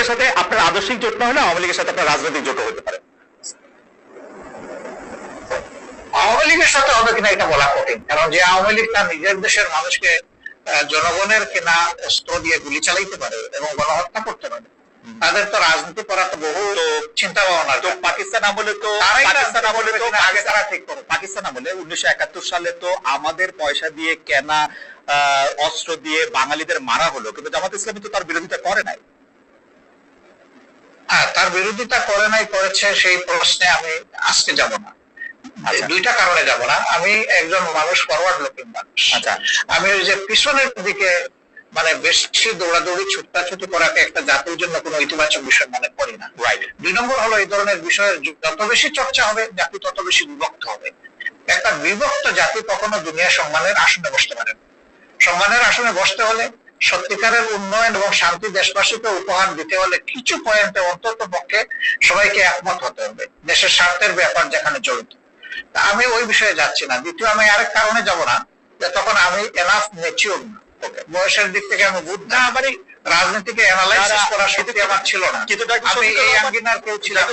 লীগের সাথে আপনার আদর্শিক জোট না হলে আওয়ামী লীগের সাথে আপনার রাজনৈতিক জোট হতে পারে। আওয়ামী লীগের সাথে হবে কিনা এটা বলা কঠিন, কারণ যে আওয়ামী লীগ তার নিজের দেশের মানুষকে জনগণের কেনা অস্ত্র দিয়ে গুলি চালাইতে পারে এবং গণহত্যা করতে পারে, তাদের তো রাজনীতি করার তো বহু চিন্তা ভাবনা। তো পাকিস্তান আমলে তো আগে তারা ঠিক করো, পাকিস্তান আমলে 1971 সালে তো আমাদের পয়সা দিয়ে কেনা অস্ত্র দিয়ে বাঙালিদের মারা হলো, কিন্তু জামাত ইসলামী তো তার বিরোধিতা করে নাই। তার বিরোধিতা করে নাই, করেছে, সেই প্রশ্নে আমি আজকে যাব না। দুইটা কারণে যাব না। আমি একজন মানুষ, ফরওয়ার্ড লুকিং মানুষ। আমি ওই যে পিছনের দিকে মানে বেশি দৌড়াদৌড়ি ছুটাছুটি করাকে একটা জাতির জন্য কোনো ইতিবাচক বিষয় মনে করি না। দুই নম্বর হলো, এই ধরনের বিষয়ের যত বেশি চর্চা হবে জাতি তত বেশি বিভক্ত হবে। একটা বিভক্ত জাতি কখনো দুনিয়া সম্মানের আসনে বসতে পারে না। সম্মানের আসনে বসতে হলে, সত্যিকারের উন্নয়ন এবং শান্তি দেশবাসীকে উপহার দিতে হলে কিছু পয়েন্টে অন্তত পক্ষে সবাইকে একমত হতে হবে, দেশের স্বার্থের ব্যাপার যেখানে জড়িত। আমি ওই বিষয়ে যাচ্ছি না। দ্বিতীয়, আমি আরেক কারণে যাব না, যে তখন আমি এনাফ ম্যাচিউর না, বয়সের দিক থেকে আমি বুঝ না, রাজনীতিকে অ্যানালাইসিস করার শক্তি আমার ছিল না। আমি এই আঙ্গিনার কেউ ছিলাম।